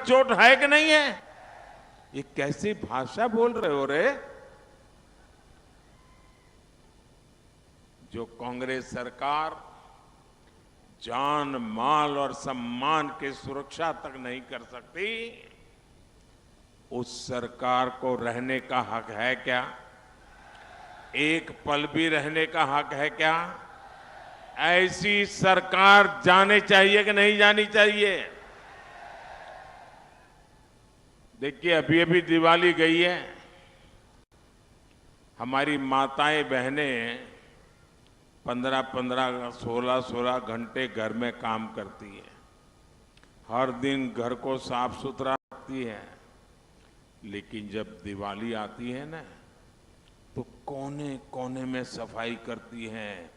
चोट है कि नहीं है? ये कैसी भाषा बोल रहे हो रे? जो कांग्रेस सरकार जान माल और सम्मान की सुरक्षा तक नहीं कर सकती, उस सरकार को रहने का हक है क्या? एक पल भी रहने का हक है क्या? ऐसी सरकार जाने चाहिए कि नहीं जानी चाहिए? देखिए, अभी अभी दिवाली गई है। हमारी माताएं बहनें 15-15, 16-16 घंटे घर में काम करती हैं। हर दिन घर को साफ सुथरा रखती हैं। लेकिन जब दिवाली आती है ना, तो कोने कोने में सफाई करती हैं,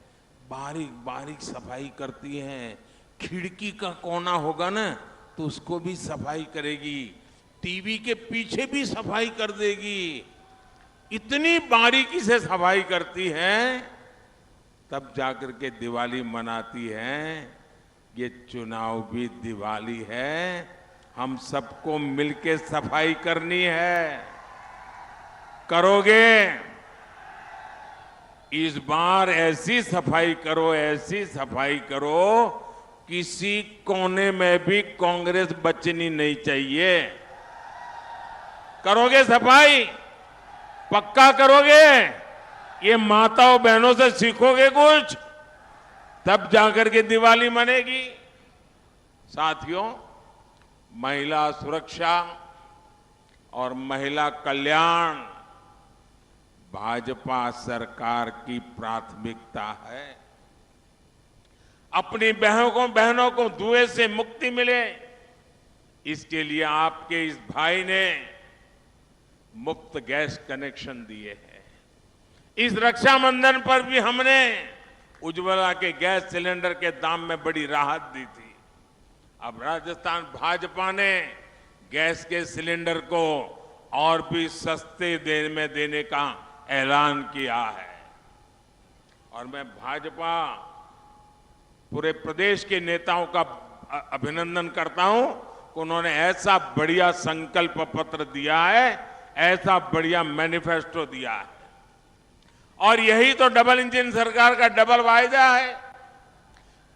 बारीक बारीक सफाई करती हैं। खिड़की का कोना होगा ना, तो उसको भी सफाई करेगी। टीवी के पीछे भी सफाई कर देगी। इतनी बारीकी से सफाई करती हैं, तब जाकर के दिवाली मनाती हैं। ये चुनाव भी दिवाली है, हम सबको मिलके सफाई करनी है। करोगे? इस बार ऐसी सफाई करो, ऐसी सफाई करो, किसी कोने में भी कांग्रेस बचनी नहीं चाहिए। करोगे सफाई? पक्का करोगे? ये माताओं बहनों से सीखोगे कुछ, तब जाकर के दिवाली मनेगी। साथियों, महिला सुरक्षा और महिला कल्याण भाजपा सरकार की प्राथमिकता है। अपनी बहनों को धुएं से मुक्ति मिले, इसके लिए आपके इस भाई ने मुफ्त गैस कनेक्शन दिए हैं। इस रक्षाबंधन पर भी हमने उज्ज्वला के गैस सिलेंडर के दाम में बड़ी राहत दी थी। अब राजस्थान भाजपा ने गैस के सिलेंडर को और भी सस्ते देने का ऐलान किया है। और मैं भाजपा पूरे प्रदेश के नेताओं का अभिनंदन करता हूं कि उन्होंने ऐसा बढ़िया संकल्प पत्र दिया है, ऐसा बढ़िया मैनिफेस्टो दिया है। और यही तो डबल इंजन सरकार का डबल वायदा है।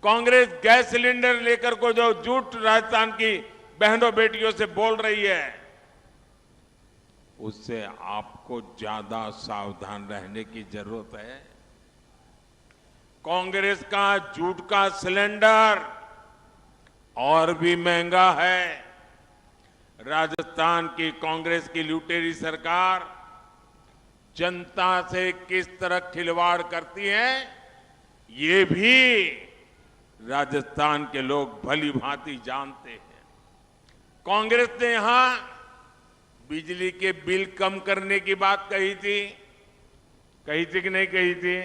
कांग्रेस गैस सिलेंडर लेकर को जो झूठ राजस्थान की बहनों बेटियों से बोल रही है, उससे आपको ज्यादा सावधान रहने की जरूरत है। कांग्रेस का झूठ का सिलेंडर और भी महंगा है। राजस्थान की कांग्रेस की लुटेरी सरकार जनता से किस तरह खिलवाड़ करती है, ये भी राजस्थान के लोग भली भांति जानते हैं। कांग्रेस ने यहां बिजली के बिल कम करने की बात कही थी कि नहीं कही थी?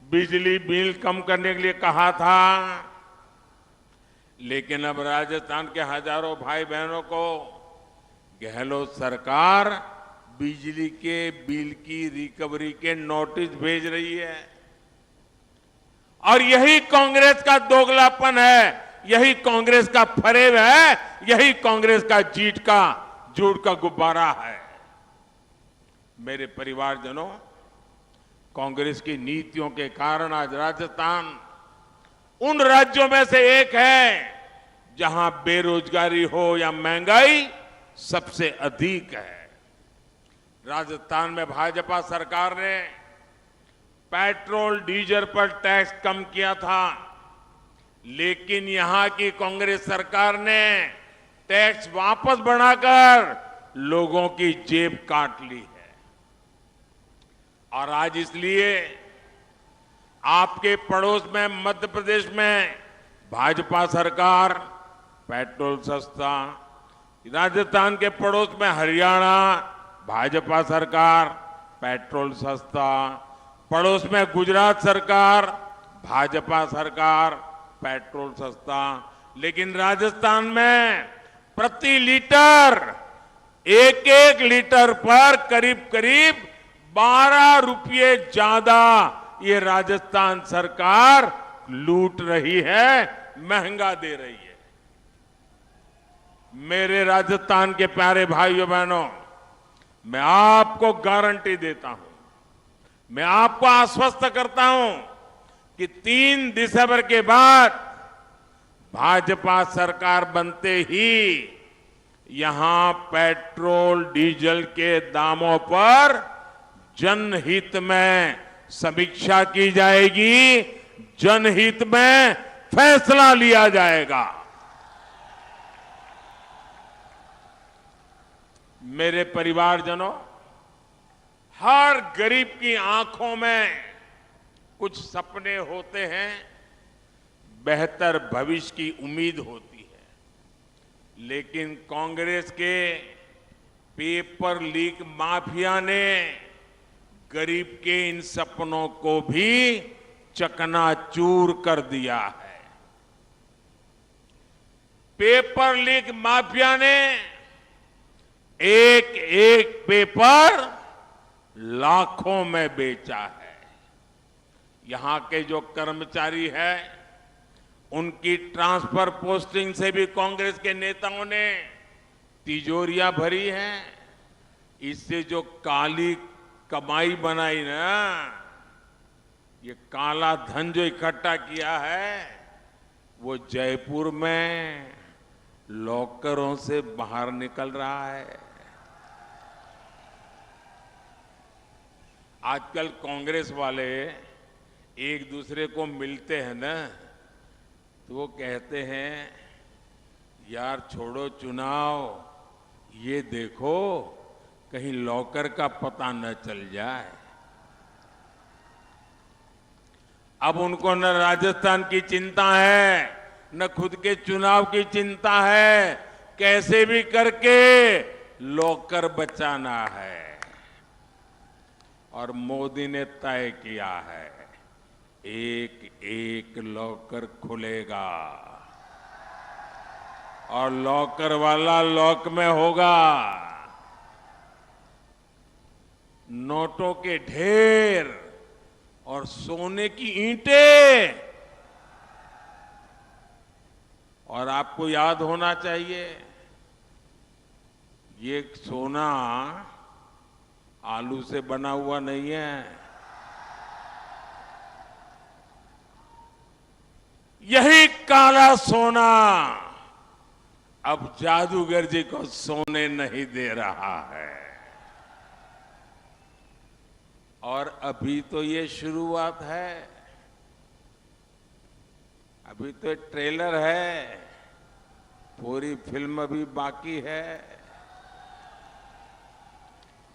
बिजली बिल कम करने के लिए कहा था। लेकिन अब राजस्थान के हजारों भाई बहनों को गहलोत सरकार बिजली के बिल की रिकवरी के नोटिस भेज रही है। और यही कांग्रेस का दोगलापन है, यही कांग्रेस का फरेब है, यही कांग्रेस का झूठ का गुब्बारा है। मेरे परिवारजनों, कांग्रेस की नीतियों के कारण आज राजस्थान उन राज्यों में से एक है जहां बेरोजगारी हो या महंगाई सबसे अधिक है। राजस्थान में भाजपा सरकार ने पेट्रोल डीजल पर टैक्स कम किया था, लेकिन यहां की कांग्रेस सरकार ने टैक्स वापस बढ़ाकर लोगों की जेब काट ली है। और आज इसलिए आपके पड़ोस में मध्य प्रदेश में भाजपा सरकार पेट्रोल सस्ता, राजस्थान के पड़ोस में हरियाणा भाजपा सरकार पेट्रोल सस्ता, पड़ोस में गुजरात सरकार भाजपा सरकार पेट्रोल सस्ता। लेकिन राजस्थान में प्रति लीटर एक लीटर पर करीब 12 रुपये ज्यादा ये राजस्थान सरकार लूट रही है, महंगा दे रही है। मेरे राजस्थान के प्यारे भाइयों बहनों, मैं आपको गारंटी देता हूं, मैं आपको आश्वस्त करता हूं कि 3 दिसंबर के बाद भाजपा सरकार बनते ही यहां पेट्रोल डीजल के दामों पर जनहित में समीक्षा की जाएगी, जनहित में फैसला लिया जाएगा। मेरे परिवारजनों, हर गरीब की आंखों में कुछ सपने होते हैं, बेहतर भविष्य की उम्मीद होती है, लेकिन कांग्रेस के पेपर लीक माफिया ने गरीब के इन सपनों को भी चकनाचूर कर दिया है। पेपर लीक माफिया ने एक एक पेपर लाखों में बेचा है। यहां के जो कर्मचारी हैं, उनकी ट्रांसफर पोस्टिंग से भी कांग्रेस के नेताओं ने तिजोरियां भरी हैं। इससे जो काली कमाई बनाई ना, ये काला धन जो इकट्ठा किया है, वो जयपुर में लॉकरों से बाहर निकल रहा है। आजकल कांग्रेस वाले एक दूसरे को मिलते हैं ना, तो वो कहते हैं, यार छोड़ो चुनाव, ये देखो कहीं लॉकर का पता न चल जाए। अब उनको न राजस्थान की चिंता है, न खुद के चुनाव की चिंता है, कैसे भी करके लॉकर बचाना है। और मोदी ने तय किया है, एक एक लॉकर खुलेगा और लॉकर वाला लॉक में होगा। नोटों के ढेर और सोने की ईंटें। और आपको याद होना चाहिए, ये सोना आलू से बना हुआ नहीं है। यही काला सोना अब जादूगर जी को सोने नहीं दे रहा है। और अभी तो ये शुरुआत है, अभी तो ट्रेलर है, पूरी फिल्म अभी बाकी है।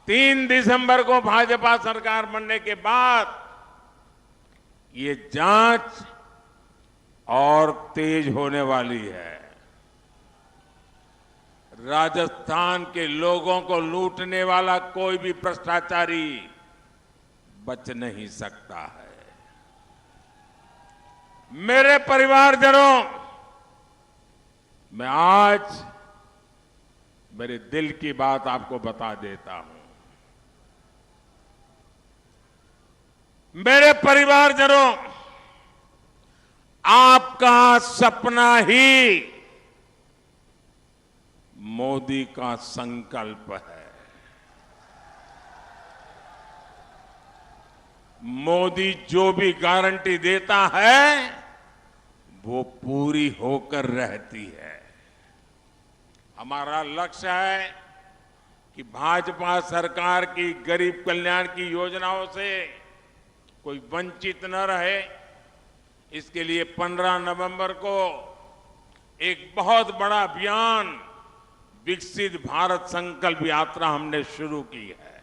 3 दिसंबर को भाजपा सरकार बनने के बाद ये जांच और तेज होने वाली है। राजस्थान के लोगों को लूटने वाला कोई भी भ्रष्टाचारी बच नहीं सकता है। मेरे परिवारजनों, मैं आज मेरे दिल की बात आपको बता देता हूं। मेरे परिवारजनों, आपका सपना ही मोदी का संकल्प है। मोदी जो भी गारंटी देता है, वो पूरी होकर रहती है। हमारा लक्ष्य है कि भाजपा सरकार की गरीब कल्याण की योजनाओं से कोई वंचित न रहे। इसके लिए 15 नवंबर को एक बहुत बड़ा अभियान विकसित भारत संकल्प यात्रा हमने शुरू की है।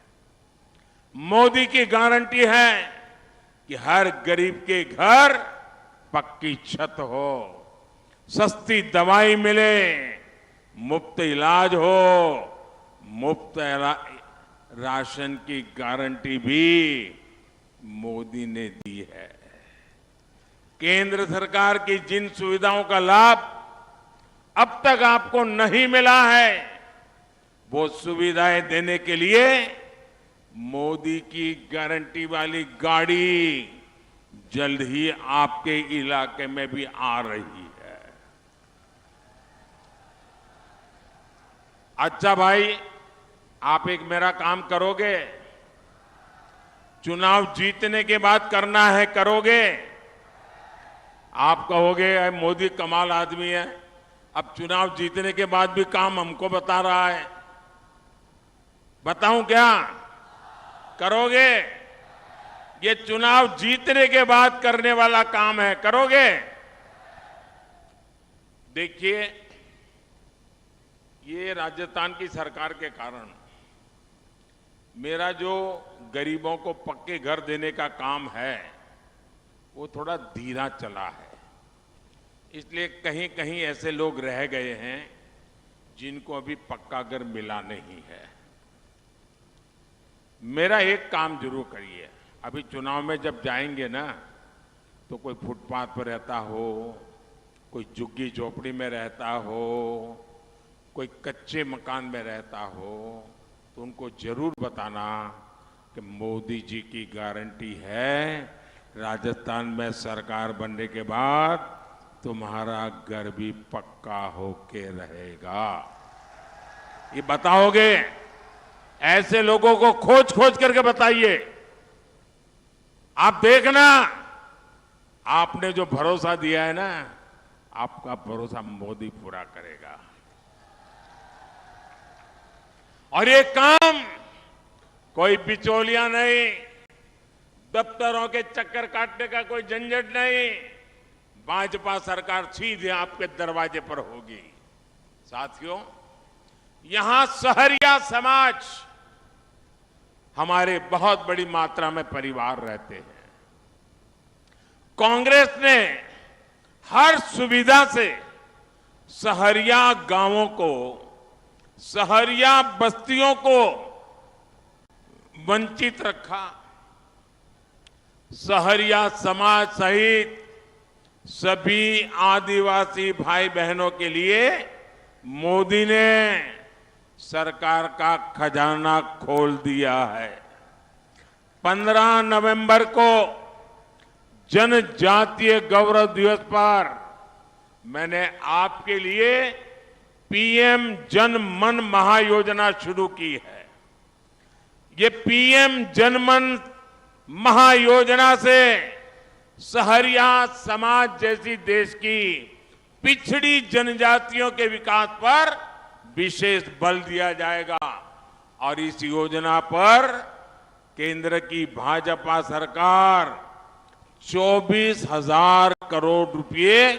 मोदी की गारंटी है कि हर गरीब के घर पक्की छत हो, सस्ती दवाई मिले, मुफ्त इलाज हो, मुफ्त राशन की गारंटी भी मोदी ने दी है। केंद्र सरकार की जिन सुविधाओं का लाभ अब तक आपको नहीं मिला है, वो सुविधाएं देने के लिए मोदी की गारंटी वाली गाड़ी जल्द ही आपके इलाके में भी आ रही है। अच्छा भाई, आप एक मेरा काम करोगे? चुनाव जीतने के बाद करना है, करोगे? आप कहोगे अरे मोदी कमाल आदमी है, अब चुनाव जीतने के बाद भी काम हमको बता रहा है। बताऊं क्या? करोगे? ये चुनाव जीतने के बाद करने वाला काम है, करोगे? देखिए, ये राजस्थान की सरकार के कारण मेरा जो गरीबों को पक्के घर देने का काम है वो थोड़ा धीरा चला है। इसलिए कहीं कहीं ऐसे लोग रह गए हैं जिनको अभी पक्का घर मिला नहीं है। मेरा एक काम जरूर करिए, अभी चुनाव में जब जाएंगे ना तो कोई फुटपाथ पर रहता हो, कोई झुग्गी झोपड़ी में रहता हो, कोई कच्चे मकान में रहता हो, तो उनको जरूर बताना कि मोदी जी की गारंटी है राजस्थान में सरकार बनने के बाद तुम्हारा घर भी पक्का होके रहेगा। ये बताओगे? ऐसे लोगों को खोज खोज करके बताइए। आप देखना, आपने जो भरोसा दिया है ना, आपका भरोसा मोदी पूरा करेगा। और ये काम कोई बिचौलिया नहीं, दफ्तरों के चक्कर काटने का कोई झंझट नहीं, भाजपा सरकार सीधे आपके दरवाजे पर होगी। साथियों, यहां सहरिया समाज हमारे बहुत बड़ी मात्रा में परिवार रहते हैं। कांग्रेस ने हर सुविधा से सहरिया गांवों को, सहरिया बस्तियों को वंचित रखा। सहरिया समाज सहित सभी आदिवासी भाई बहनों के लिए मोदी ने सरकार का खजाना खोल दिया है। 15 नवंबर को जनजातीय गौरव दिवस पर मैंने आपके लिए पीएम जन मन महायोजना शुरू की है। ये पीएम जन मन महायोजना से सहरिया समाज जैसी देश की पिछड़ी जनजातियों के विकास पर विशेष बल दिया जाएगा। और इस योजना पर केंद्र की भाजपा सरकार 24,000 करोड़ रुपए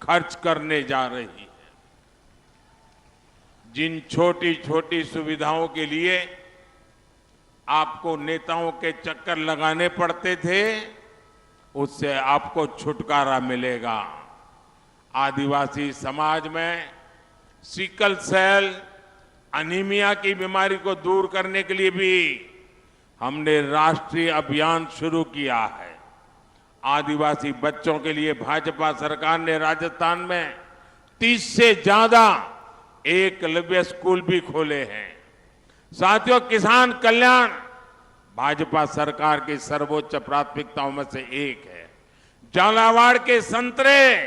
खर्च करने जा रही है। जिन छोटी छोटी सुविधाओं के लिए आपको नेताओं के चक्कर लगाने पड़ते थे, उससे आपको छुटकारा मिलेगा। आदिवासी समाज में सिकल सेल अनीमिया की बीमारी को दूर करने के लिए भी हमने राष्ट्रीय अभियान शुरू किया है। आदिवासी बच्चों के लिए भाजपा सरकार ने राजस्थान में 30 से ज्यादा एकलव्य स्कूल भी खोले हैं। साथियों, किसान कल्याण भाजपा सरकार की सर्वोच्च प्राथमिकताओं में से एक है। झालावाड़ के संतरे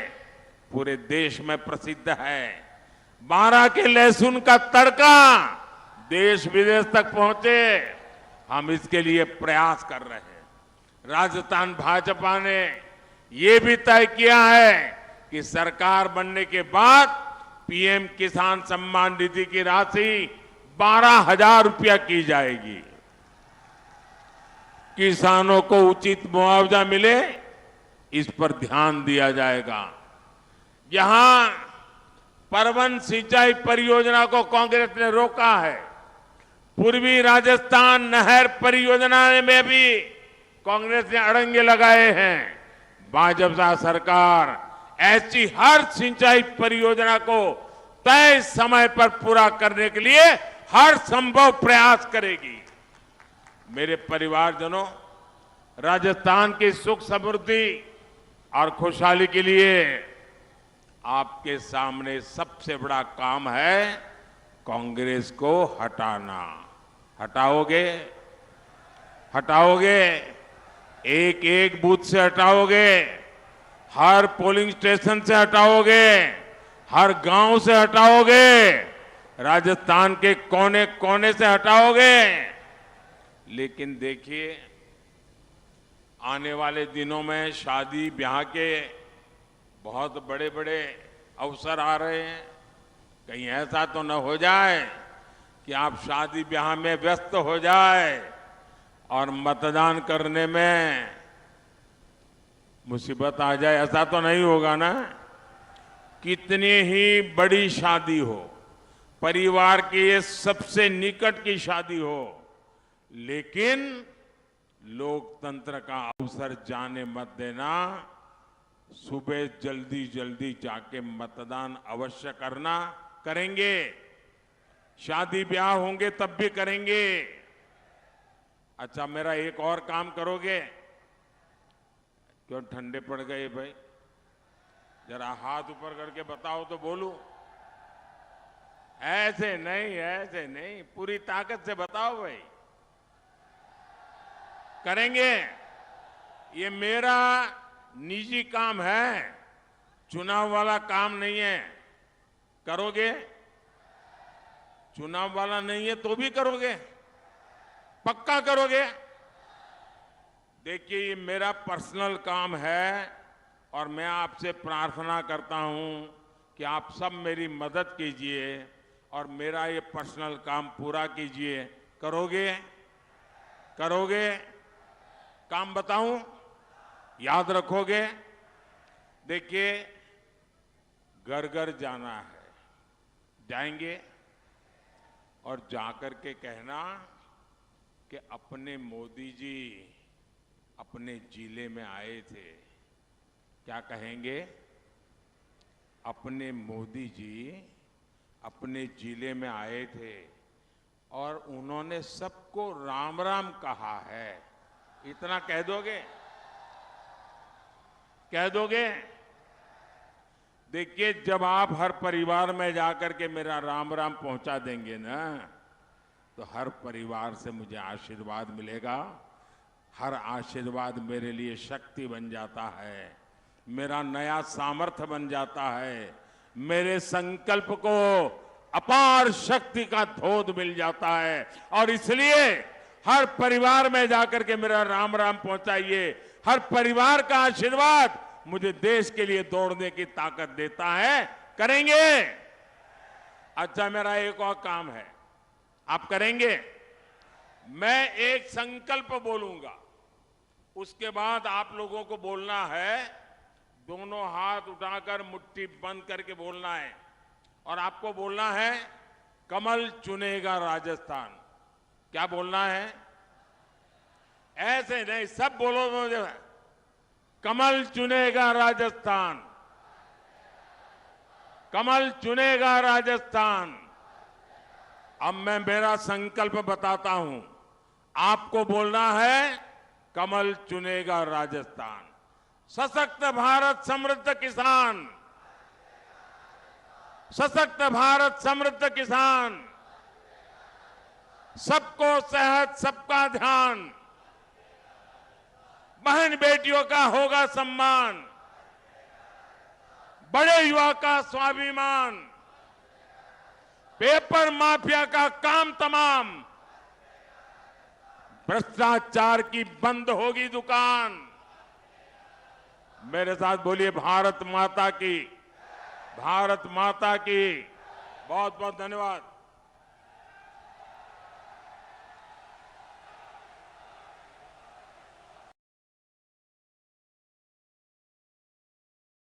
पूरे देश में प्रसिद्ध है। बारां के लहसुन का तड़का देश विदेश तक पहुंचे, हम इसके लिए प्रयास कर रहे हैं। राजस्थान भाजपा ने ये भी तय किया है कि सरकार बनने के बाद पीएम किसान सम्मान निधि की राशि 12,000 रुपया की जाएगी। किसानों को उचित मुआवजा मिले, इस पर ध्यान दिया जाएगा। यहां परवन सिंचाई परियोजना को कांग्रेस ने रोका है। पूर्वी राजस्थान नहर परियोजना में भी कांग्रेस ने अड़ंगे लगाए हैं। भाजपा सरकार ऐसी हर सिंचाई परियोजना को तय समय पर पूरा करने के लिए हर संभव प्रयास करेगी। मेरे परिवारजनों, राजस्थान की सुख समृद्धि और खुशहाली के लिए आपके सामने सबसे बड़ा काम है कांग्रेस को हटाना। हटाओगे? हटाओगे? एक एक बूथ से हटाओगे? हर पोलिंग स्टेशन से हटाओगे? हर गांव से हटाओगे? राजस्थान के कोने कोने से हटाओगे। लेकिन देखिए, आने वाले दिनों में शादी ब्याह के बहुत बड़े बड़े अवसर आ रहे हैं। कहीं ऐसा तो न हो जाए कि आप शादी ब्याह में व्यस्त हो जाए और मतदान करने में मुसीबत आ जाए। ऐसा तो नहीं होगा ना? कितनी ही बड़ी शादी हो, परिवार के ये सबसे निकट की शादी हो, लेकिन लोकतंत्र का अवसर जाने मत देना। सुबह जल्दी जल्दी जाके मतदान अवश्य करना। करेंगे, शादी ब्याह होंगे तब भी करेंगे। अच्छा, मेरा एक और काम करोगे? क्यों ठंडे पड़ गए भाई? जरा हाथ ऊपर करके बताओ तो बोलूं। ऐसे नहीं, ऐसे नहीं, पूरी ताकत से बताओ भाई। करेंगे? ये मेरा निजी काम है, चुनाव वाला काम नहीं है। करोगे? चुनाव वाला नहीं है तो भी करोगे? पक्का करोगे? देखिए, ये मेरा पर्सनल काम है और मैं आपसे प्रार्थना करता हूं कि आप सब मेरी मदद कीजिए और मेरा ये पर्सनल काम पूरा कीजिए। करोगे? करोगे? काम बताऊं? याद रखोगे? देखिए, घर घर जाना है, जाएंगे और जाकर के कहना कि अपने मोदी जी अपने जिले में आए थे। क्या कहेंगे? अपने मोदी जी अपने जिले में आए थे और उन्होंने सबको राम राम कहा है। इतना कह दोगे? कह दोगे? देखिए, जब आप हर परिवार में जाकर के मेरा राम राम पहुंचा देंगे ना, तो हर परिवार से मुझे आशीर्वाद मिलेगा। हर आशीर्वाद मेरे लिए शक्ति बन जाता है, मेरा नया सामर्थ्य बन जाता है, मेरे संकल्प को अपार शक्ति का धोध मिल जाता है। और इसलिए हर परिवार में जाकर के मेरा राम राम पहुंचाइए। हर परिवार का आशीर्वाद मुझे देश के लिए दौड़ने की ताकत देता है। करेंगे? अच्छा, मेरा एक और काम है, आप करेंगे? मैं एक संकल्प बोलूंगा, उसके बाद आप लोगों को बोलना है। दोनों हाथ उठाकर मुट्ठी बंद करके बोलना है और आपको बोलना है, कमल चुनेगा राजस्थान। क्या बोलना है? ऐसे नहीं, सब बोलो तो। कमल चुनेगा राजस्थान, कमल चुनेगा राजस्थान। अब मैं मेरा संकल्प बताता हूं, आपको बोलना है, कमल चुनेगा राजस्थान। सशक्त भारत समृद्ध किसान, सशक्त भारत समृद्ध किसान, सबको सेहत सबका ध्यान, बहन बेटियों का होगा सम्मान, बड़े युवा का स्वाभिमान, पेपर माफिया का काम तमाम, भ्रष्टाचार की बंद होगी दुकान। मेरे साथ बोलिए, भारत माता की, भारत माता की। बहुत बहुत धन्यवाद।